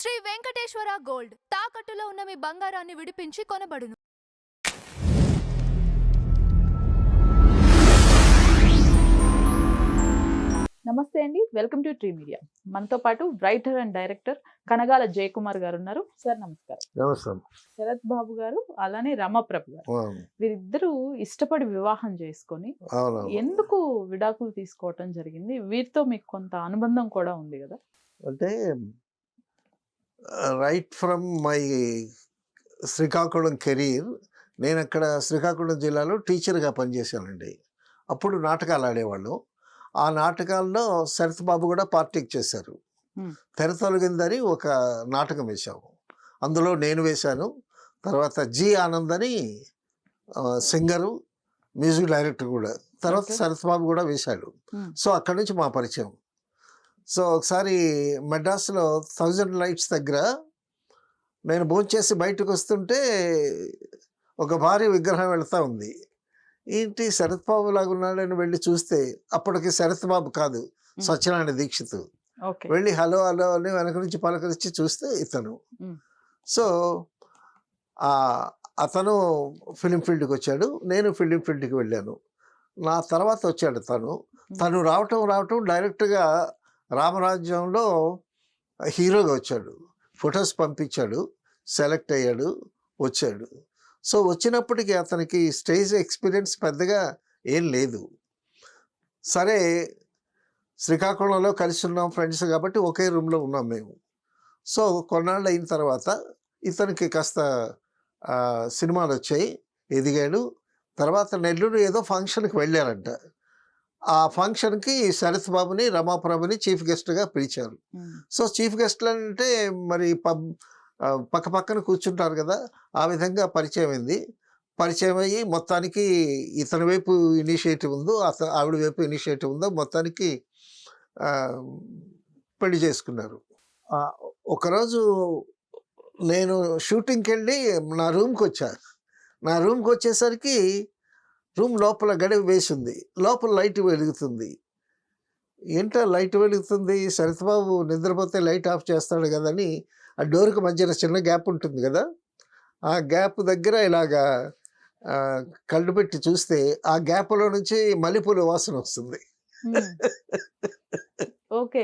Shri Venkateswara gold తాకట్టులో ఉన్న మీ బంగారాన్ని విడిపించి కొనబడును. నమస్తే అండి, వెల్కమ్ టు ట్రీ మీడియా. మనతో పాటు writer and director Kanagala Jayakumar గారు ఉన్నారు. సార్ నమస్కారం. నమస్కారం. శరత్ బాబు గారు అలానే రమాప్రభ గారు, వీరిద్దరూ ఇష్టపడి వివాహం చేసుకొని ఎందుకు విడాకులు తీసుకోవటం జరిగింది? వీరితో మీకు కొంత అనుబంధం కూడా ఉంది కదా? అంటే right from my Srikakulam career, నేను అక్కడ శ్రీకాకుళం జిల్లాలో టీచర్గా పనిచేశానండి. అప్పుడు నాటకాలు ఆడేవాళ్ళం. ఆ నాటకాల్లో శరత్ బాబు కూడా పార్టీకి చేశారు. తెరతొలగిందని ఒక నాటకం వేశాము. అందులో నేను వేశాను. తర్వాత జి ఆనంద్ అని సింగరు, మ్యూజిక్ డైరెక్టర్ కూడా. తర్వాత శరత్ బాబు కూడా వేశాడు. సో అక్కడి నుంచి మా పరిచయం. సో ఒకసారి మెడ్రాస్లో 1000 లైట్స్ దగ్గర నేను భోంచేసి బయటకు వస్తుంటే ఒక భారీ విగ్రహం వెళ్తూ ఉంది. ఏంటి శరత్ బాబు లాగా ఉన్నాడని వెళ్ళి చూస్తే అప్పటికి శరత్ బాబు కాదు, సత్యనారాయణ దీక్షిత్. వెళ్ళి హలో హలో అని వెనక నుంచి పలకరించి చూస్తే ఇతను. సో అతను ఫిలిం ఫీల్డ్కి వచ్చాడు, నేను ఫిలిం ఫీల్డ్కి వెళ్ళాను. నా తర్వాత వచ్చాడు తను రావటం డైరెక్ట్గా రామరాజ్యంలో హీరోగా వచ్చాడు. ఫొటోస్ పంపించాడు, సెలెక్ట్ అయ్యాడు, వచ్చాడు. సో వచ్చినప్పటికీ అతనికి స్టేజ్ ఎక్స్పీరియన్స్ పెద్దగా ఏం లేదు. సరే శ్రీకాకుళంలో కలిసి ఉన్నాం ఫ్రెండ్స్ కాబట్టి ఒకే రూమ్లో ఉన్నాం మేము. సో కొన్నాళ్ళు అయిన తర్వాత ఇతనికి కాస్త సినిమాలు వచ్చాయి, ఎదిగాడు. తర్వాత నెల్లూరు ఏదో ఫంక్షన్కి వెళ్ళారంట. ఆ ఫంక్షన్కి శరత్ బాబుని రమాప్రభని చీఫ్ గెస్ట్గా పిలిచారు. సో చీఫ్ గెస్ట్లు అంటే మరి పక్క పక్కన కూర్చుంటారు కదా, ఆ విధంగా పరిచయం అయ్యి మొత్తానికి ఇతని వైపు ఇనిషియేటివ్ ఉందో ఆవిడ వైపు ఇనిషియేటివ్ ఉందో మొత్తానికి పెళ్లి చేసుకున్నారు. ఒకరోజు నేను షూటింగ్కి వెళ్ళి నా రూమ్కి వచ్చేసరికి రూమ్ లోపల గడివి వేసింది, లోపల లైట్ వెలుగుతుంది. ఏంటో లైట్ వెలుగుతుంది, శరత్ బాబు నిద్రపోతే లైట్ ఆఫ్ చేస్తాడు కదని ఆ డోర్కి మధ్యన చిన్న గ్యాప్ ఉంటుంది కదా, ఆ గ్యాప్ దగ్గర ఇలాగా కళ్ళు పెట్టి చూస్తే ఆ గ్యాప్లో నుంచి మల్లెపూల వాసన వస్తుంది. ఓకే,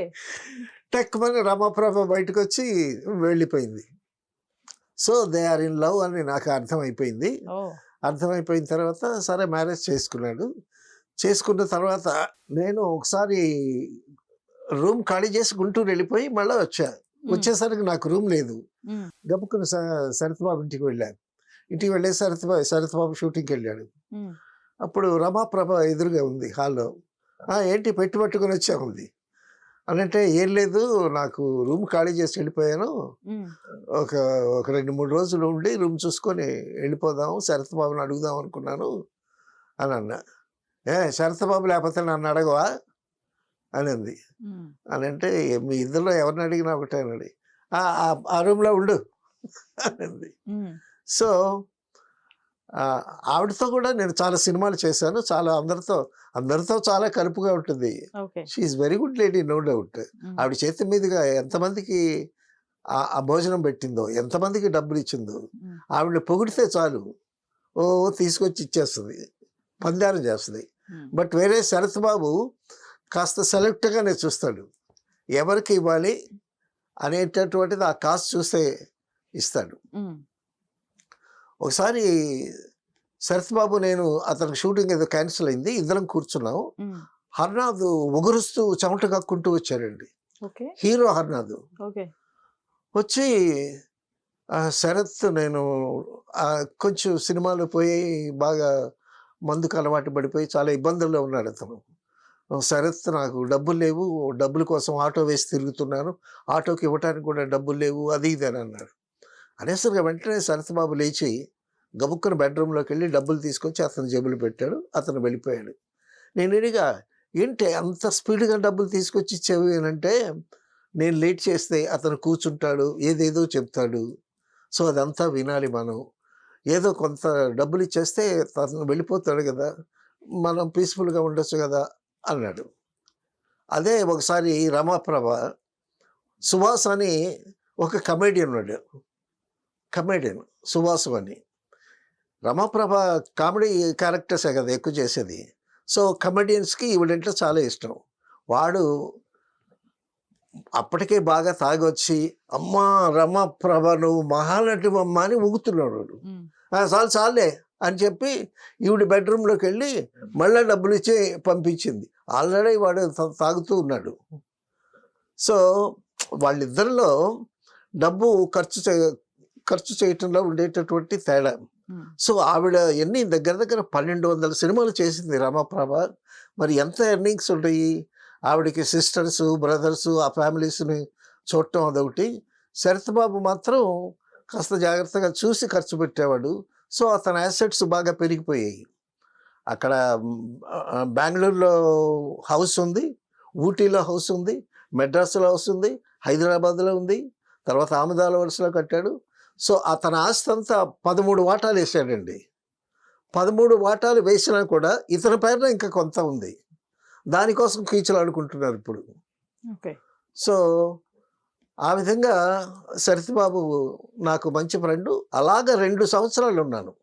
టెక్మని రమాప్రభ బయటకు వచ్చి వెళ్ళిపోయింది. So they are in love అని నాకు అర్థమైపోయింది. అర్థమైపోయిన తర్వాత సరే మ్యారేజ్ చేసుకున్న తర్వాత నేను ఒకసారి రూమ్ ఖాళీ చేసి గుంటూరు వెళ్ళిపోయి మళ్ళీ వచ్చేసరికి నాకు రూమ్ లేదు. గబుక్కున శరత్ బాబు ఇంటికి వెళ్ళే శరత్ బాబు షూటింగ్కి వెళ్ళాడు. అప్పుడు రమాప్రభ ఎదురుగా ఉంది హాల్లో. ఏంటి పట్టుకొని వచ్చా ఉంది అని అంటే, ఏం లేదు నాకు రూమ్ ఖాళీ చేసి వెళ్ళిపోయాను, ఒక 2-3 రోజులు ఉండి రూమ్ చూసుకొని వెళ్ళిపోదాం, శరత్ బాబుని అడుగుదాం అనుకున్నాను అని అన్నా. శరత్ బాబు లేకపోతే నన్ను అడగవా అని అంది. అని అంటే మీ ఇద్దరిలో ఎవరిని అడిగినా ఒకటే అన్నది. ఆ రూమ్లో ఉండు అని. సో ఆవిడతో కూడా నేను చాలా సినిమాలు చేశాను, చాలా అందరితో చాలా కలుపుగా ఉంటుంది. She is very good lady, no doubt. ఆవిడ చేతి మీదుగా ఎంతమందికి ఆ భోజనం పెట్టిందో, ఎంతమందికి డబ్బులు ఇచ్చిందో. ఆవిడ పొగిడితే చాలు తీసుకొచ్చి ఇచ్చేస్తుంది, పందారం చేస్తుంది. బట్ వేరే శరత్ బాబు కాస్త సెలెక్ట్గానే చూస్తాడు, ఎవరికి ఇవ్వాలి అనేటటువంటిది ఆ కాస్ట్ చూస్తే ఇస్తాడు. ఒకసారి శరత్ బాబు నేను అతనికి షూటింగ్ ఏదో క్యాన్సిల్ అయింది, ఇద్దరం కూర్చున్నాం. హర్నాథ్ ఒగురుస్తూ చెమట కక్కుంటూ వచ్చాడండి, హీరో హర్నాథ్. వచ్చి శరత్ నేను కొంచెం సినిమాలు పోయి బాగా మందుకు అలవాటు పడిపోయి చాలా ఇబ్బందుల్లో ఉన్నాడు అతను. శరత్ నాకు డబ్బులు లేవు, డబ్బుల కోసం ఆటో వేసి తిరుగుతున్నాను, ఆటోకి ఇవ్వటానికి కూడా డబ్బులు లేవు, అది ఇది అని అన్నాడు. అనేసరిగా వెంటనే శరత్ బాబు లేచి గబుక్కున బెడ్రూమ్లోకి వెళ్ళి డబ్బులు తీసుకొచ్చి అతను జేబులు పెట్టాడు, అతను వెళ్ళిపోయాడు. నేను ఇడిగా ఏంటి అంత స్పీడ్గా డబ్బులు తీసుకొచ్చి ఇచ్చేవి అంటే, నేను లేట్ చేస్తే అతను కూర్చుంటాడు, ఏదేదో చెప్తాడు, సో అదంతా వినాలి మనం, ఏదో కొంత డబ్బులు ఇచ్చేస్తే అతను వెళ్ళిపోతాడు కదా, మనం పీస్ఫుల్గా ఉండొచ్చు కదా అన్నాడు. అదే ఒకసారి రమాప్రభ సుహాస్ అని ఒక కమెడియన్ ఉన్నాడు, కమెడియన్ సువాసు అని. రమాప్రభ కామెడీ క్యారెక్టర్సే కదా ఎక్కువ చేసేది. సో కమెడియన్స్కి ఈవిడంటే చాలా ఇష్టం. వాడు అప్పటికే బాగా తాగొచ్చి అమ్మా రమాప్రభ నువ్వు మహానటివమ్మ అని ఊగుతున్నాడు వాడు. చాలు చాలే అని చెప్పి ఈవిడ బెడ్రూమ్లోకి వెళ్ళి మళ్ళీ డబ్బులు ఇచ్చి పంపించింది. ఆల్రెడీ వాడు తాగుతూ ఉన్నాడు. సో వాళ్ళిద్దరిలో డబ్బు ఖర్చు చేయటంలో ఉండేటటువంటి తేడా. సో ఆవిడ ఎన్ని దగ్గర 1200 సినిమాలు చేసింది రమాప్రభ. మరి ఎంత ఎర్నింగ్స్ ఉంటాయి ఆవిడకి? సిస్టర్స్, బ్రదర్స్, ఆ ఫ్యామిలీస్ని చూడటం అదొకటి. శరత్ బాబు మాత్రం కాస్త జాగ్రత్తగా చూసి ఖర్చు పెట్టేవాడు. సో అతని యాసెట్స్ బాగా పెరిగిపోయాయి. అక్కడ బెంగళూరులో హౌస్ ఉంది, ఊటీలో హౌస్ ఉంది, మెడ్రాస్లో హౌస్ ఉంది, హైదరాబాద్లో ఉంది, తర్వాత ఆమదాల వలసలో కట్టాడు. సో అతని ఆస్తి అంతా 13 వాటాలు వేసాడండి. 13 వాటాలు వేసినా కూడా ఇతని పేరున ఇంకా కొంత ఉంది. దానికోసం కీచులు అనుకుంటున్నారు ఇప్పుడు. సో ఆ విధంగా శరత్ బాబు నాకు మంచి ఫ్రెండు. అలాగా 2 సంవత్సరాలు ఉన్నాను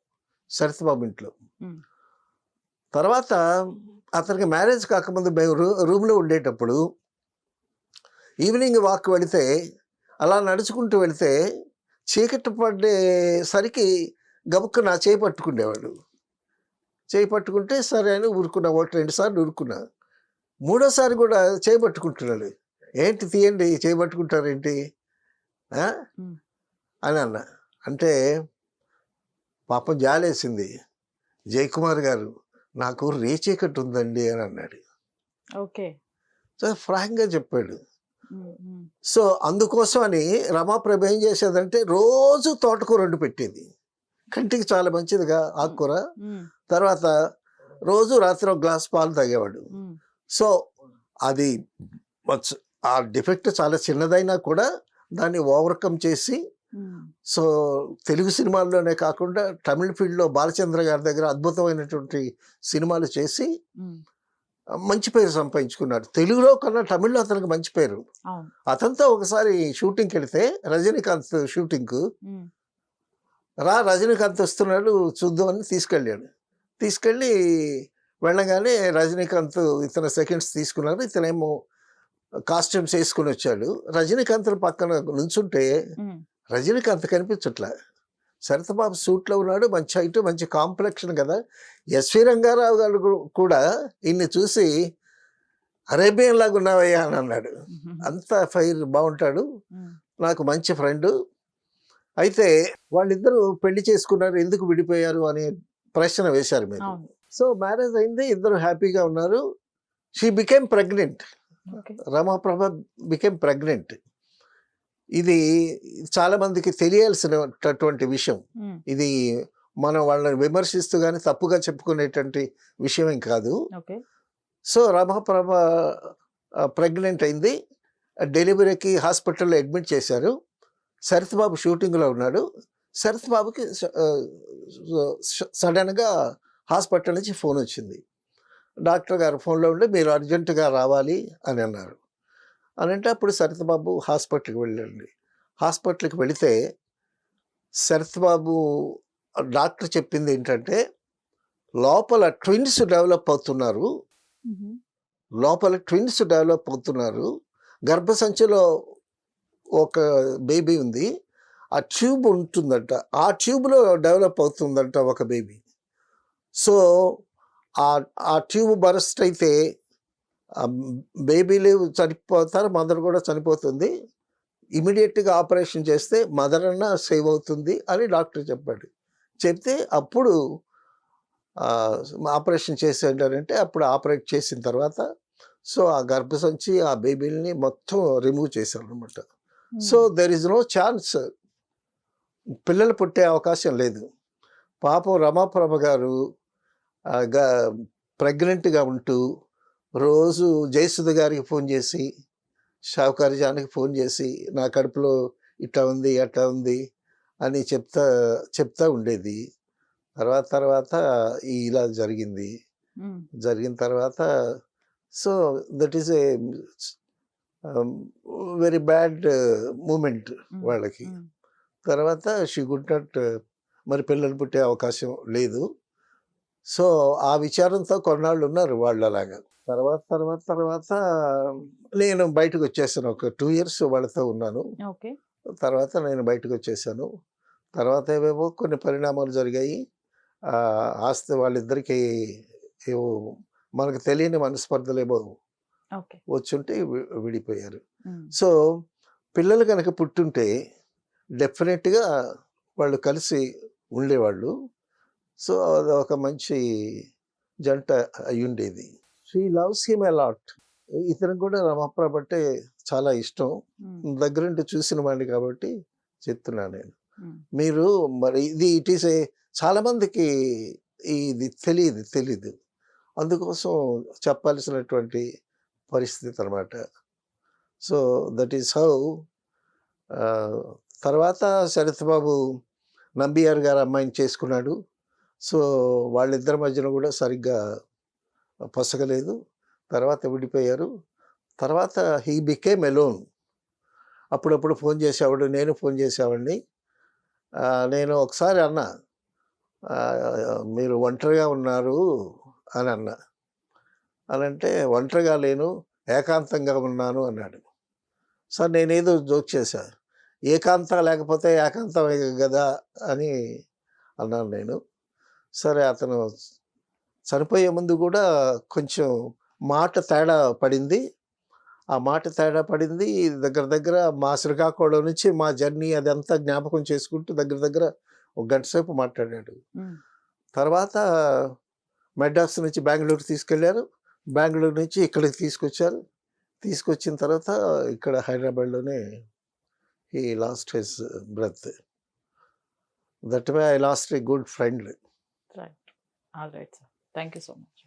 శరత్ బాబు ఇంట్లో. తర్వాత అతనికి మ్యారేజ్ కాకముందు మేము రూమ్లో ఉండేటప్పుడు ఈవినింగ్ వాక్ వెళితే అలా నడుచుకుంటూ వెళితే చీకటి పడేసరికి గబుక్కు నా చేయి పట్టుకునేవాడు. చేయి పట్టుకుంటే సరే అని ఊరుకున్నా. 1-2 సార్లు ఊరుకున్నా. 3ఓసారి కూడా చేయి పట్టుకుంటున్నాడు. ఏంటి తీయండి, చేయి పట్టుకుంటారేంటి అని అన్నా. అంటే పాపం జాలేసింది. జయకుమార్ గారు నాకు రేచీకట్టు ఉందండి అని అన్నాడు. ఓకే. సో ఫ్రాంక్గా చెప్పాడు. సో అందుకోసం అని రమాప్రభ ఏం చేసేదంటే రోజు తోటకూర వండి పెట్టేది. కంటికి చాలా మంచిదిగా ఆకుకూర. తర్వాత రోజు రాత్రి ఒక గ్లాస్ పాలు తాగేవాడు. సో అది ఆ డిఫెక్ట్ చాలా చిన్నదైనా కూడా దాన్ని ఓవర్కమ్ చేసి, సో తెలుగు సినిమాల్లోనే కాకుండా తమిళ ఫీల్డ్లో బాలచంద్ర గారి దగ్గర అద్భుతమైనటువంటి సినిమాలు చేసి మంచి పేరు సంపాదించుకున్నాడు. తెలుగులో కన్నా తమిళ్లో అతనికి మంచి పేరు. అతనితో ఒకసారి షూటింగ్కి వెళితే రజనీకాంత్ షూటింగ్కు రజనీకాంత్ వస్తున్నాడు చూద్దామని తీసుకెళ్ళి వెళ్ళగానే రజనీకాంత్ ఇతను సెకండ్స్ తీసుకున్నారు. ఇతనేమో కాస్ట్యూమ్స్ వేసుకుని వచ్చాడు. రజనీకాంత్ పక్కన నుంచుంటే రజనీకాంత్ కనిపించట్లా. శరత్ బాబు సూట్లో ఉన్నాడు, మంచి హైట్, మంచి కాంప్లెక్షన్ కదా. ఎస్వి రంగారావు గారు కూడా ఇన్ని చూసి అరేబియన్ లాగా ఉన్నావయ్యా అని అన్నాడు. అంత ఫైర్ బాగుంటాడు, నాకు మంచి ఫ్రెండు. అయితే వాళ్ళిద్దరూ పెళ్లి చేసుకున్నారు, ఎందుకు విడిపోయారు అనే ప్రశ్న వేశారు మీరు. సో మ్యారేజ్ అయింది, ఇద్దరు హ్యాపీగా ఉన్నారు. She became pregnant. Ramaprabha became pregnant. ఇది చాలా మందికి తెలియాల్సినటువంటి విషయం. ఇది మనం వాళ్ళని విమర్శిస్తూ కానీ తప్పుగా చెప్పుకునేటువంటి విషయం ఏం కాదు. సో రమాప్రభ ప్రెగ్నెంట్ అయింది. డెలివరీకి హాస్పిటల్లో అడ్మిట్ చేశారు. శరత్ బాబు షూటింగ్లో ఉన్నాడు. శరత్ బాబుకి సడన్గా హాస్పిటల్ నుంచి ఫోన్ వచ్చింది. డాక్టర్ గారు ఫోన్లో ఉండి మీరు అర్జెంటుగా రావాలి అని అన్నారు. అని అంటే అప్పుడు శరత్ బాబు హాస్పిటల్కి వెళ్ళండి. హాస్పిటల్కి వెళితే శరత్ బాబు డాక్టర్ చెప్పింది ఏంటంటే లోపల ట్విన్స్ డెవలప్ అవుతున్నారు. గర్భసంచిలో ఒక బేబీ ఉంది, ఆ ట్యూబ్ ఉంటుందంట, ఆ ట్యూబ్లో డెవలప్ అవుతుందంట ఒక బేబీ. సో ఆ ట్యూబ్ బరస్ట్ అయితే బేబీలు చనిపోతారు, మదర్ కూడా చనిపోతుంది. ఇమీడియట్గా ఆపరేషన్ చేస్తే మదర్ అన్న సేవ్ అవుతుంది అని డాక్టర్ చెప్పాడు. చెప్తే అప్పుడు ఆపరేషన్ చేసేటంటే అప్పుడు ఆపరేట్ చేసిన తర్వాత సో ఆ గర్భసంచి ఆ బేబీలని మొత్తం రిమూవ్ చేశారు అనమాట. So there is no chance, పిల్లలు పుట్టే అవకాశం లేదు. పాపం రమాప్రభ గారు ప్రెగ్నెంట్గా ఉంటూ రోజు జయసుధ గారికి ఫోన్ చేసి, షావుకారి జానికి ఫోన్ చేసి నా కడుపులో ఇట్లా ఉంది అట్లా ఉంది అని చెప్తా ఉండేది. తర్వాత ఇలా జరిగిన తర్వాత so that is a very bad moment um, వాళ్ళకి. ఉమ్, తర్వాత షీ గుడ్ నాట్, మరి పిల్లలు పుట్టే అవకాశం లేదు. సో ఆ విచారంతో కొన్నాళ్ళు ఉన్నారు వాళ్ళు అలాగా. తర్వాత తర్వాత తర్వాత నేను బయటకు వచ్చేసాను. ఒక 2 ఇయర్స్ వాళ్ళతో ఉన్నాను. ఓకే. తర్వాత నేను బయటకు వచ్చేసాను. తర్వాత ఏవేవో కొన్ని పరిణామాలు జరిగాయి. ఆస్తి వాళ్ళిద్దరికీ ఏవో మనకు తెలియని మనస్పర్ధలేవో ఓకే. వచ్చుంటే విడిపోయారు. ఉమ్, సో పిల్లలు కనుక పుట్టుంటే డెఫినెట్గా వాళ్ళు కలిసి ఉండేవాళ్ళు. సో అది ఒక మంచి జంట అయ్యుండేది. She loves him a lot. ఇతను కూడా రమాప్రభ అంటే చాలా ఇష్టం. ఉమ్, దగ్గరుండి చూసిన వాడిని కాబట్టి చెప్తున్నాను నేను. ఉమ్, మీరు మరి ఇది ఇట్ ఈస్ ఏ చాలా మందికి ఇది తెలీదు. అందుకోసం చెప్పాల్సినటువంటి పరిస్థితి అనమాట. So that is how. తర్వాత శరత్ బాబు నంబియార్ గారు అమ్మాయిని చేసుకున్నాడు. సో వాళ్ళిద్దరి మధ్యన కూడా సరిగ్గా పొసగలేదు. తర్వాత విడిపోయారు. తర్వాత హీ బికేమ్ ఎలోన్. అప్పుడప్పుడు ఫోన్ చేసేవాడు, నేను ఫోన్ చేసేవాడిని. నేను ఒకసారి అన్నా, మీరు ఒంటరిగా ఉన్నారు అని అన్నా. అనంటే ఒంటరిగా లేను, ఏకాంతంగా ఉన్నాను అన్నాడు. సార్ నేనేదో జోక్ చేశా, ఏకాంతం లేకపోతే ఏకాంతమే కదా అని అన్నాను నేను. సరే అతను చనిపోయే ముందు కూడా కొంచెం మాట తేడా పడింది. ఆ మాట తేడా పడింది దగ్గర మా శ్రీకాకుళం నుంచి మా జర్నీ అదంతా జ్ఞాపకం చేసుకుంటూ దగ్గర ఒక గంట సేపు మాట్లాడాడు. ఉమ్, తర్వాత మెడ్రాస్ నుంచి బెంగళూరు తీసుకెళ్లారు. బెంగళూరు నుంచి ఇక్కడికి తీసుకొచ్చారు. తీసుకొచ్చిన తర్వాత ఇక్కడ హైదరాబాద్లోనే he lost his breath. That way I lost a good friend. Right. All right sir. Thank you so much.